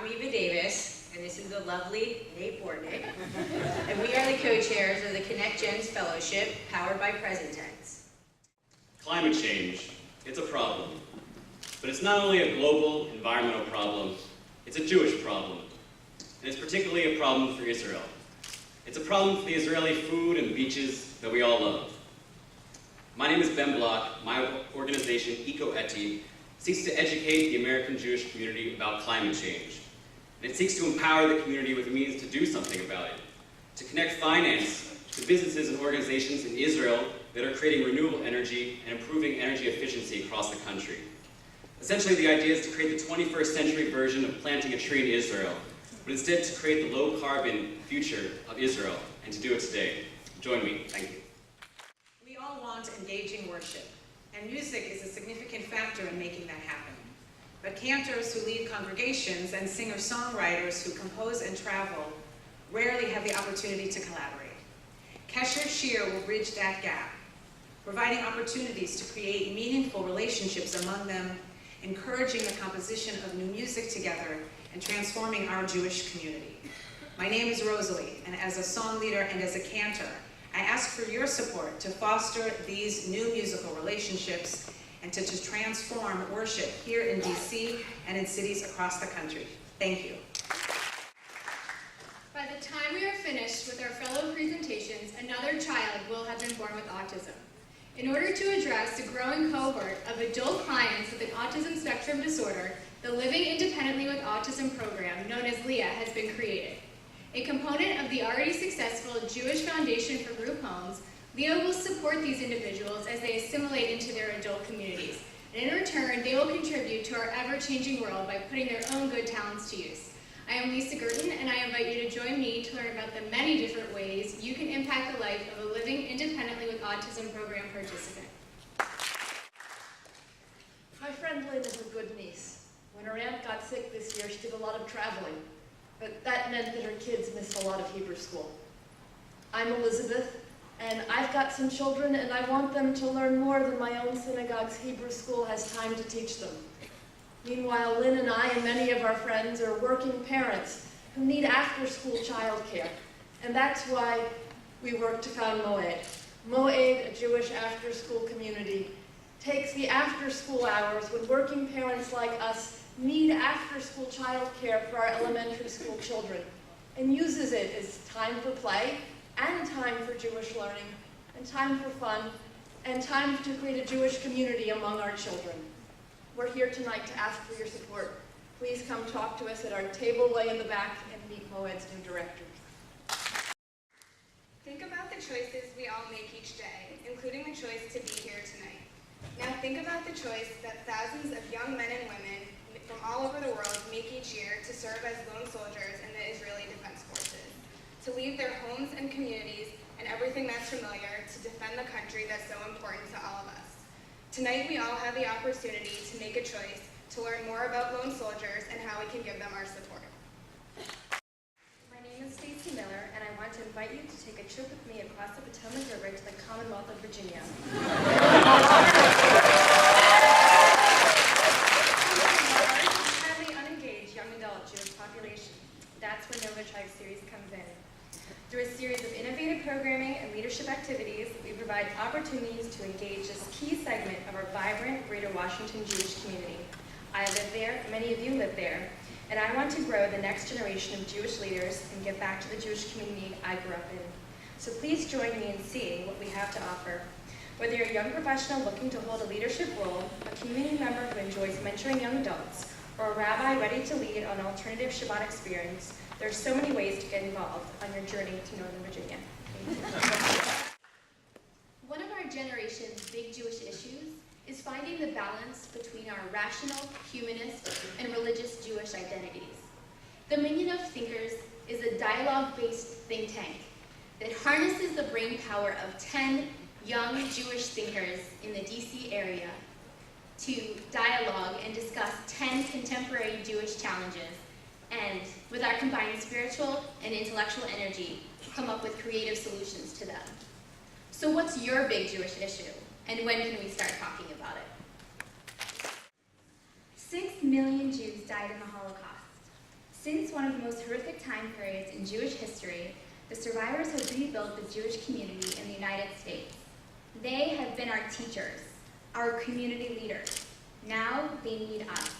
I'm Eva Davis, and this is the lovely Nate Bornick, and we are the co-chairs of the ConnectGens Fellowship, powered by PresenTense. Climate change, it's a problem. But it's not only a global environmental problem, it's a Jewish problem. And it's particularly a problem for Israel. It's a problem for the Israeli food and beaches that we all love. My name is Ben Block. My organization, EcoEti, seeks to educate the American Jewish community about climate change. And it seeks to empower the community with the means to do something about it, to connect finance to businesses and organizations in Israel that are creating renewable energy and improving energy efficiency across the country. Essentially, the idea is to create the 21st century version of planting a tree in Israel, but instead to create the low-carbon future of Israel, and to do it today. Join me. Thank you. We all want engaging worship, and music is a significant factor in making that happen. But cantors who lead congregations and singer-songwriters who compose and travel rarely have the opportunity to collaborate. Kesher Shir will bridge that gap, providing opportunities to create meaningful relationships among them, encouraging the composition of new music together, and transforming our Jewish community. My name is Rosalie, and as a song leader and as a cantor, I ask for your support to foster these new musical relationships and to transform worship here in DC and in cities across the country. Thank you. By the time we are finished with our fellow presentations, another child will have been born with autism. In order to address the growing cohort of adult clients with an autism spectrum disorder, the Living Independently with Autism program, known as LEA, has been created. A component of the already successful Jewish Foundation for Group Homes, LEA will support these individuals as they assimilate into their adult communities. And in return, they will contribute to our ever-changing world by putting their own good talents to use. I am Lisa Gerton, and I invite you to join me to learn about the many different ways you can impact the life of a Living Independently with Autism program participant. My friend Lynn is a good niece. When her aunt got sick this year, she did a lot of traveling, but that meant that her kids missed a lot of Hebrew school. I'm Elizabeth, and I've got some children, and I want them to learn more than my own synagogue's Hebrew school has time to teach them. Meanwhile, Lynn and I and many of our friends are working parents who need after-school childcare, and that's why we work to found Moed. Moed, a Jewish after-school community, takes the after-school hours when working parents like us need after-school childcare for our elementary school children, and uses it as time for play, and time for Jewish learning, and time for fun, and time to create a Jewish community among our children. We're here tonight to ask for your support. Please come talk to us at our table way in the back and meet Moed's new directors. Think about the choices we all make each day, including the choice to be here tonight. Now think about the choice that thousands of young men and women from all over the world make each year to serve as lone soldiers in the Israeli Defense Forces, to leave their homes and communities and everything that's familiar to defend the country that's so important to all of us. Tonight we all have the opportunity to make a choice to learn more about lone soldiers and how we can give them our support. My name is Stacey Miller, and I want to invite you to take a trip with me across the Potomac River to the Commonwealth of Virginia. Highly unengaged young adult Jewish population. That's where Nova Tribe Series comes in. Through a series of innovative programming and leadership activities, we provide opportunities to engage this key segment of our vibrant Greater Washington Jewish community. I live there, many of you live there, and I want to grow the next generation of Jewish leaders and give back to the Jewish community I grew up in. So please join me in seeing what we have to offer. Whether you're a young professional looking to hold a leadership role, a community member who enjoys mentoring young adults, or a rabbi ready to lead on an alternative Shabbat experience, there are so many ways to get involved on your journey to Northern Virginia. One of our generation's big Jewish issues is finding the balance between our rational, humanist, and religious Jewish identities. The Minion of Thinkers is a dialogue-based think tank that harnesses the brain power of 10 young Jewish thinkers in the DC area to dialogue and discuss 10 contemporary Jewish challenges, and with our combined spiritual and intellectual energy, come up with creative solutions to them. So what's your big Jewish issue, and when can we start talking about it? 6 million Jews died in the Holocaust. Since one of the most horrific time periods in Jewish history, the survivors have rebuilt the Jewish community in the United States. They have been our teachers, our community leaders. Now they need us.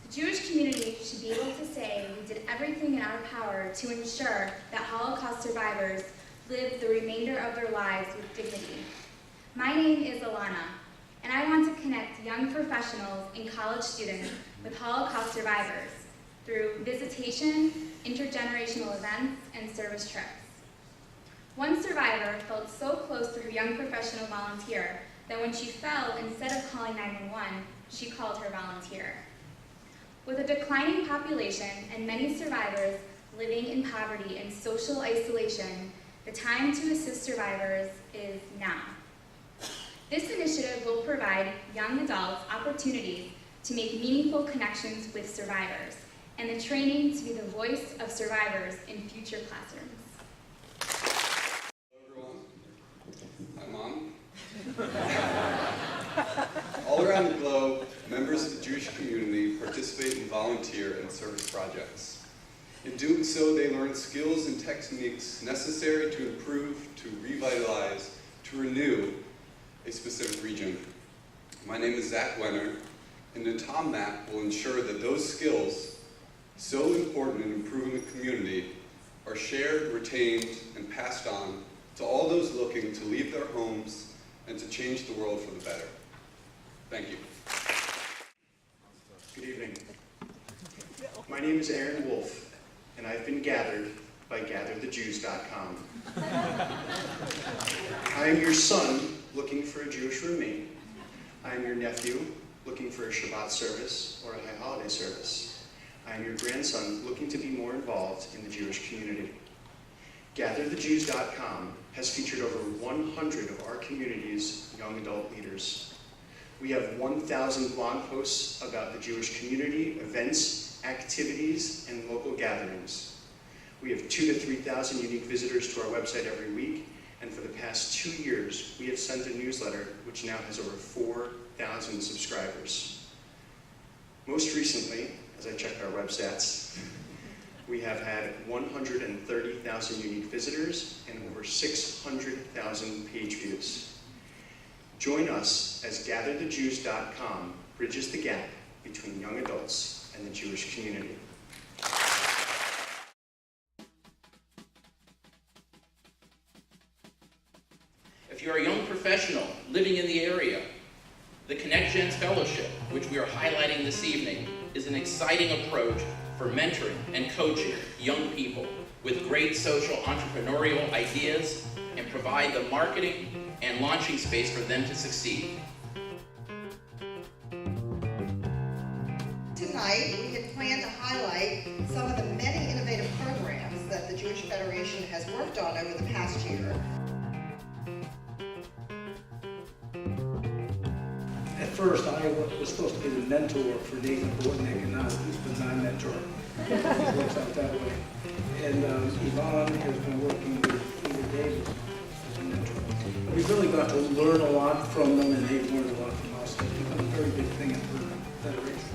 The Jewish community should be able to say we did everything in our power to ensure that Holocaust survivors live the remainder of their lives with dignity. My name is Alana, and I want to connect young professionals and college students with Holocaust survivors through visitation, intergenerational events, and service trips. One survivor felt so close to her young professional volunteer that when she fell, instead of calling 911, she called her volunteer. With a declining population and many survivors living in poverty and social isolation, the time to assist survivors is now. This initiative will provide young adults opportunities to make meaningful connections with survivors and the training to be the voice of survivors in future classrooms. Hello everyone, I'm Mom. All around the globe, members of the Jewish community participate in volunteer and service projects. In doing so, they learn skills and techniques necessary to improve, to revitalize, to renew a specific region. My name is Zach Wenner, and the Tom Map will ensure that those skills, so important in improving the community, are shared, retained, and passed on to all those looking to leave their homes and to change the world for the better. Thank you. Good evening. My name is Aaron Wolf, and I've been gathered by GatherTheJews.com. I am your son looking for a Jewish roommate. I am your nephew looking for a Shabbat service or a high holiday service. I am your grandson looking to be more involved in the Jewish community. GatherTheJews.com has featured over 100 of our community's young adult leaders. We have 1,000 blog posts about the Jewish community, events, activities, and local gatherings. We have 2,000 to 3,000 unique visitors to our website every week, and for the past 2 years, we have sent a newsletter which now has over 4,000 subscribers. Most recently, as I checked our web stats, we have had 130,000 unique visitors and over 600,000 page views. Join us as GatherTheJews.com bridges the gap between young adults and the Jewish community. If you're a young professional living in the area, the ConnectGens Fellowship, which we are highlighting this evening, is an exciting approach for mentoring and coaching young people with great social entrepreneurial ideas and provide the marketing and launching space for them to succeed. Tonight, we had planned to highlight some of the many innovative programs that the Jewish Federation has worked on over the past year. At first, I was supposed to be the mentor for Nathan Bortnick, and now he's been my mentor. It works out that way. And Yvonne has been working with Peter Davis as a mentor. And we've really got to learn a lot from them, and they've learned a lot from us. It's become a very big thing in the Federation.